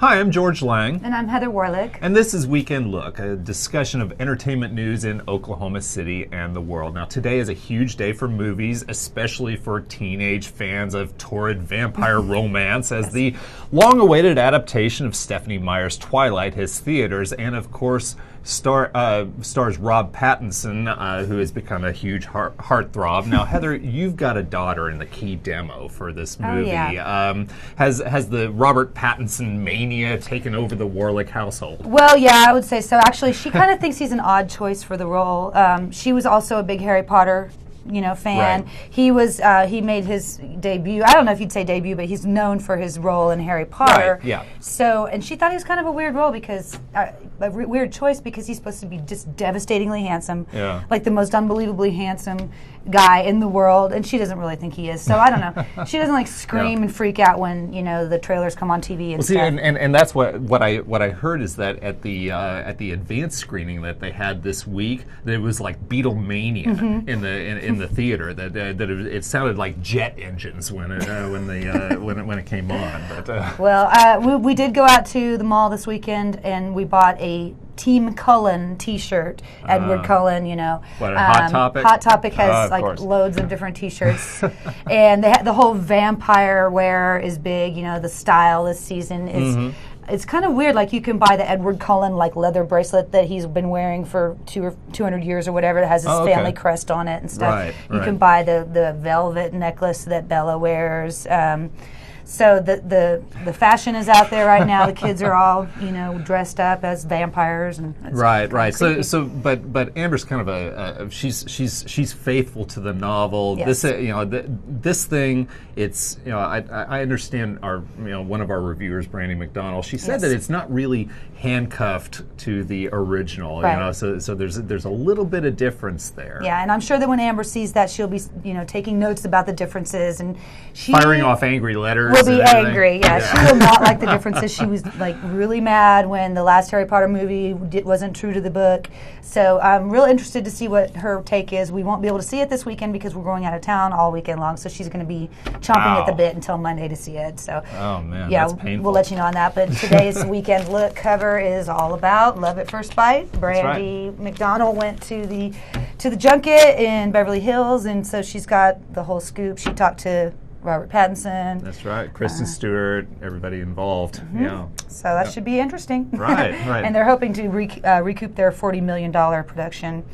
Hi, I'm George Lang. And I'm Heather Warlick. And this is Weekend Look, a discussion of entertainment news in Oklahoma City and the world. Now, today is a huge day for movies, especially for teenage fans of torrid vampire romance, as the long-awaited adaptation of Stephenie Meyer's Twilight hits theaters, and of course, stars Rob Pattinson, who has become a huge heartthrob. Now, Heather, you've got a daughter in the key demo for this movie. Oh, yeah. Has the Robert Pattinson mania taken over the Warlick household? Well, yeah, I would say so. Actually, she kind of thinks he's an odd choice for the role. She was also a big Harry Potter fan. Right. He made his debut. I don't know if you'd say debut, but he's known for his role in Harry Potter. Right, yeah. So, and she thought he was kind of a weird role because, weird choice because he's supposed to be just devastatingly handsome. Yeah. Like the most unbelievably handsome guy in the world, and she doesn't really think he is. So I don't know. She doesn't scream and freak out when the trailers come on TV and stuff. See, and that's what I heard is that at the advanced screening that they had this week, that it was like Beatlemania in the theater. That it sounded like jet engines when it came on. But well, we did go out to the mall this weekend and we bought a Team Cullen T-shirt. Edward Cullen, What, Hot Topic? Hot Topic has loads of different T-shirts, and the whole vampire wear is big. The style this season is. It's kind of weird. Like you can buy the Edward Cullen leather bracelet that he's been wearing for 200 years or whatever that has his family crest on it and stuff. Right, you can buy the velvet necklace that Bella wears. So the fashion is out there right now. The kids are all dressed up as vampires and right. But Amber's kind of she's faithful to the novel. Yes. This thing. It's I understand one of our reviewers, Brandy McDonald. She said that it's not really handcuffed to the original. Right. So there's a little bit of difference there. Yeah, and I'm sure that when Amber sees that, she'll be taking notes about the differences and she firing off angry letters. Will be angry. Yeah, she will not like the differences. She was really mad when the last Harry Potter movie wasn't true to the book. So I'm real interested to see what her take is. We won't be able to see it this weekend because we're going out of town all weekend long. So she's going to be chomping at the bit until Monday to see it. So oh man, yeah, that's painful. We'll let you know on that. But today's Weekend Look cover is all about Love at First Bite. Brandy McDonald went to the junket in Beverly Hills, and so she's got the whole scoop. She talked to Robert Pattinson. That's right. Kristen Stewart, everybody involved. Yeah. So that should be interesting. Right. And they're hoping to recoup their $40 million production.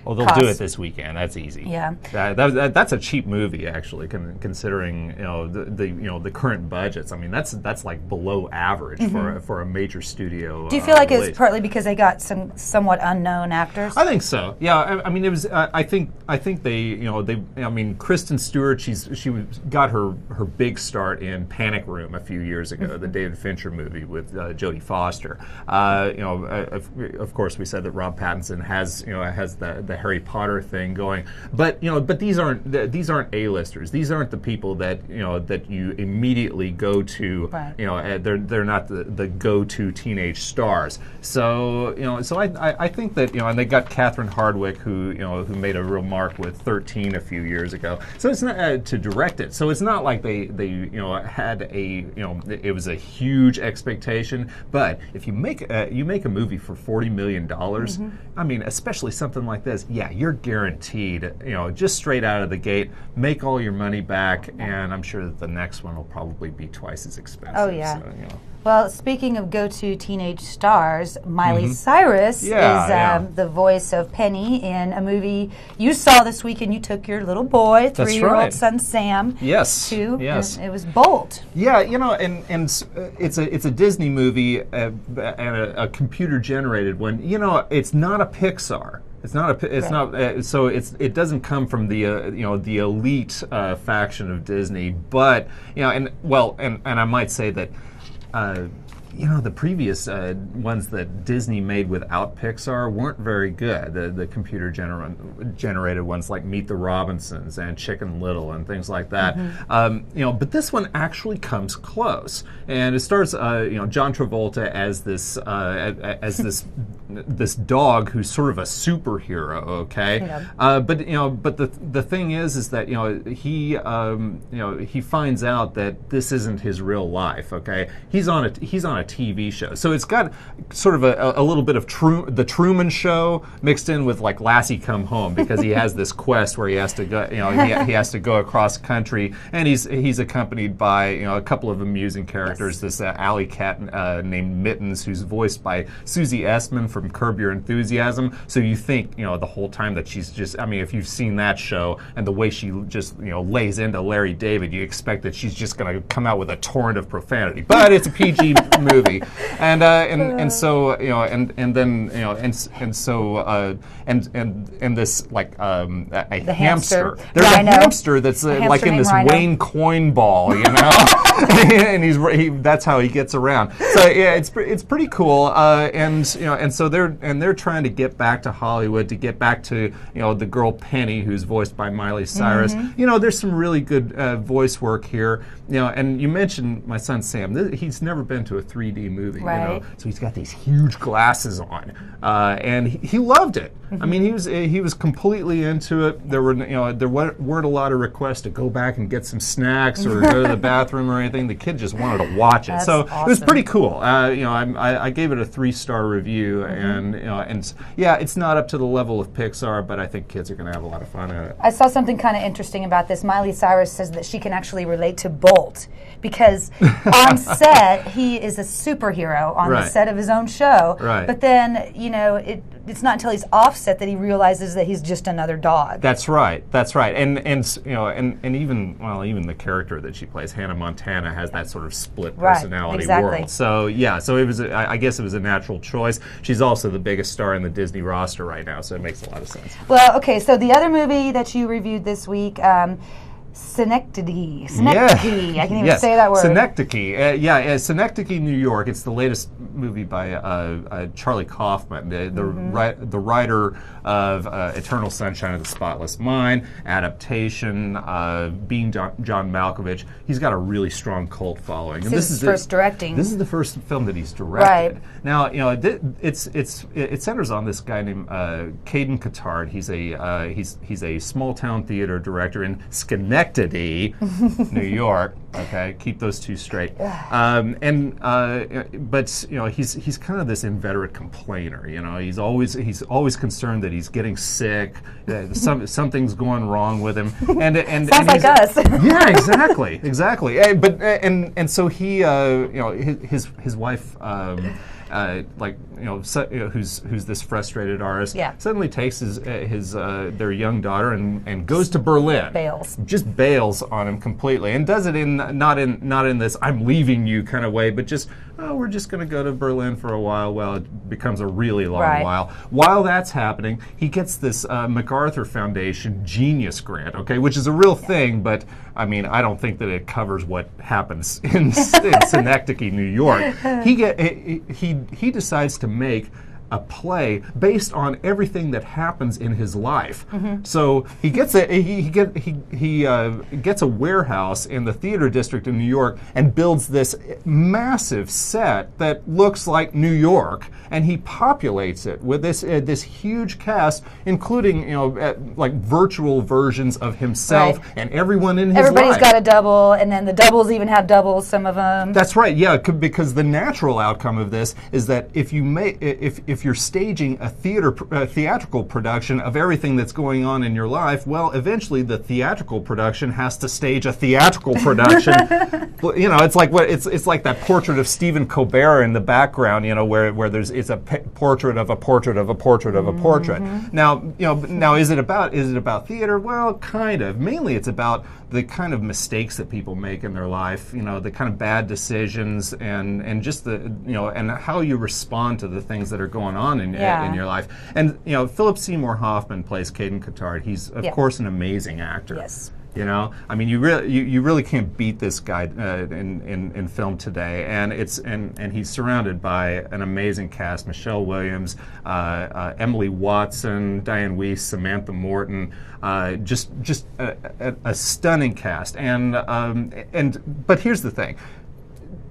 Well, they'll do it this weekend. That's easy. Yeah. That's a cheap movie, actually, considering the current budgets. I mean, that's like below average for a major studio. Do you feel like it's partly because they got some somewhat unknown actors? I think so. Yeah. I mean, it was. I think they. I mean, Kristen Stewart. She got her big start in Panic Room a few years ago, the David Fincher movie with Jodie Foster. Of course, we said that Rob Pattinson has the Harry Potter thing going, but these aren't A-listers. These aren't the people that you immediately go to. Right. They're not the go-to teenage stars. So I think that and they got Catherine Hardwicke who made a real mark with 13 a few years ago. So it's not to direct it. So it's not like they had it was a huge expectation. But if you make a movie for $40 million, I mean, especially something like this. Yeah, you're guaranteed, just straight out of the gate, make all your money back, and I'm sure that the next one will probably be twice as expensive. Oh, yeah. So, Well, speaking of go-to teenage stars, Miley Cyrus is the voice of Penny in a movie you saw this week, and you took your little boy, 3-year-old son Sam, to. Yes. It was Bolt. Yeah, and it's a Disney movie and a computer-generated one. It's not a Pixar. It's not so it doesn't come from the the elite faction of Disney, but and I might say that the previous ones that Disney made without Pixar weren't very good. The computer generated ones like Meet the Robinsons and Chicken Little and things like that. But this one actually comes close, and it stars John Travolta as this this dog who's sort of a superhero. Okay, but the thing is that he finds out that this isn't his real life. Okay, he's on a TV show, so it's got sort of a little bit of the Truman Show mixed in with like Lassie Come Home, because he has this quest where he has to go, he has to go across country, and he's accompanied by a couple of amusing characters. This alley cat named Mittens, who's voiced by Susie Essman from Curb Your Enthusiasm. So you think the whole time that she's just, if you've seen that show and the way she just lays into Larry David, you expect that she's just going to come out with a torrent of profanity. But it's a PG movie, and this like a hamster. There's a hamster that's like in this Rhino. Wayne coin ball, and that's how he gets around. So yeah, it's pretty cool, and so they're trying to get back to Hollywood, to get back to the girl Penny, who's voiced by Miley Cyrus. There's some really good voice work here. And you mentioned my son Sam. He's never been to a 3D movie, right. So he's got these huge glasses on, and he loved it. I mean, he was completely into it. There weren't a lot of requests to go back and get some snacks or go to the bathroom or anything. The kid just wanted to watch it. That's so awesome. It was pretty cool. I gave it a 3-star review, and yeah, it's not up to the level of Pixar, but I think kids are going to have a lot of fun at it. I saw something kind of interesting about this. Miley Cyrus says that she can actually relate to Bolt because on set he is a superhero on the set of his own show. Right. But then it's not until he's offset that he realizes that he's just another dog. That's right. And even the character that she plays, Hannah Montana, has that sort of split personality world. So yeah, it was I guess it was a natural choice. She's also the biggest star in the Disney roster right now, so it makes a lot of sense. Well, okay, so the other movie that you reviewed this week, Synecdoche. Yeah. I can even say that word. Synecdoche. Synecdoche, New York. It's the latest movie by Charlie Kaufman, the writer of Eternal Sunshine of the Spotless Mind, adaptation, Being John Malkovich. He's got a really strong cult following. This is his first directing. This is the first film that he's directed. Right. Now, it centers on this guy named Caden Catard. He's a small town theater director in Schenectady, New York. Okay, keep those two straight. But he's kind of this inveterate complainer. He's always concerned that he's getting sick. Something's going wrong with him. And sounds like us. Yeah, exactly. So he, his wife. Who's this frustrated artist? Yeah. Suddenly takes their young daughter and goes to Berlin. Just bails on him completely, and does it not in this "I'm leaving you" kind of way, but just we're just going to go to Berlin for a while. Well, it becomes a really long while. While that's happening, he gets this MacArthur Foundation Genius Grant, which is a real thing, but I don't think that it covers what happens in Synecdoche, New York. He decides to make a play based on everything that happens in his life. So he gets gets a warehouse in the theater district in New York and builds this massive set that looks like New York, and he populates it with this huge cast, including like virtual versions of himself and everyone in his life. Everybody's got a double, and then the doubles even have doubles. Some of them. That's right. Yeah, because the natural outcome of this is that if you're staging a theatrical production of everything that's going on in your life, well, eventually the theatrical production has to stage a theatrical production. It's like that portrait of Stephen Colbert in the background, where it's a portrait of a portrait of a portrait of a portrait. Now is it about theater? Well, kind of. Mainly, it's about the kind of mistakes that people make in their life. The kind of bad decisions and just the and how you respond to the things that are going on in your life. And Philip Seymour Hoffman plays Caden Catard. He's of course an amazing actor. Yes. You really can't beat this guy in film today, and he's surrounded by an amazing cast: Michelle Williams, Emily Watson, Diane Weiss, Samantha Morton, just a stunning cast. But here's the thing.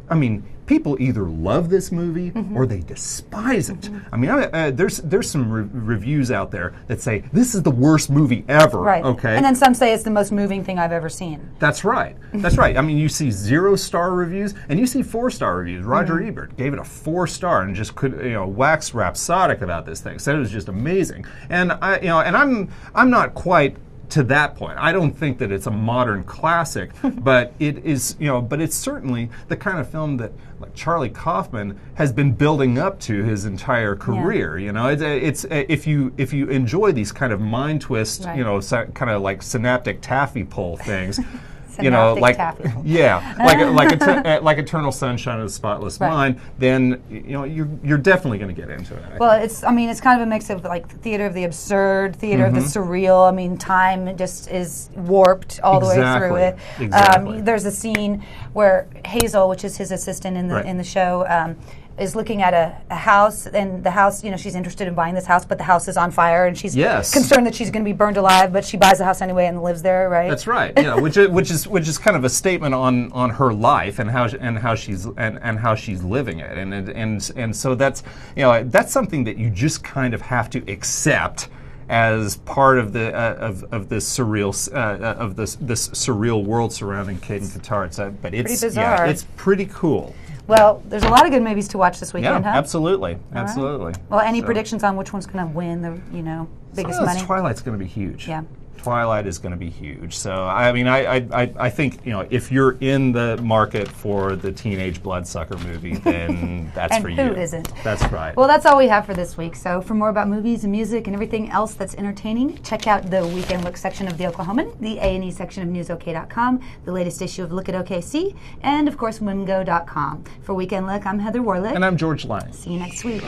I mean, people either love this movie or they despise it. I mean, there's some reviews out there that say this is the worst movie ever. Right. Okay. And then some say it's the most moving thing I've ever seen. That's right. That's right. I mean, you see 0-star reviews and you see 4-star reviews. Roger Ebert gave it a 4-star and just could wax rhapsodic about this thing. Said it was just amazing. And I'm not quite to that point. I don't think that it's a modern classic, but it is, but it's certainly the kind of film that like Charlie Kaufman has been building up to his entire career. It's if you enjoy these kind of mind twist, kind of like synaptic taffy pull things. Like Eternal Sunshine of the Spotless Mind, then you're definitely going to get into it. Well, it's kind of a mix of like theater of the absurd, theater of the surreal. I mean, time just is warped all the way through it. Exactly. There's a scene where Hazel, which is his assistant in the show, is looking at a house, and the house, she's interested in buying this house, but the house is on fire, and she's concerned that she's going to be burned alive, but she buys the house anyway and lives there, right? That's right. Yeah, which is kind of a statement on her life and how she's living it, and so that's something that you just kind of have to accept as part of the of this surreal this surreal world surrounding Caden Cathart. But it's pretty bizarre. It's pretty cool. Well, there's a lot of good movies to watch this weekend, huh? Absolutely. Right. Well, any predictions on which one's going to win the biggest money? Twilight's going to be huge. Yeah. Twilight is going to be huge. So, I mean, I think, if you're in the market for the teenage bloodsucker movie, then that's for you. And who isn't? That's right. Well, that's all we have for this week. So for more about movies and music and everything else that's entertaining, check out the Weekend Look section of the Oklahoman, the A&E section of newsok.com, the latest issue of Look at OKC, and, of course, wimgo.com. For Weekend Look, I'm Heather Warlick. And I'm George Lang. See you next week.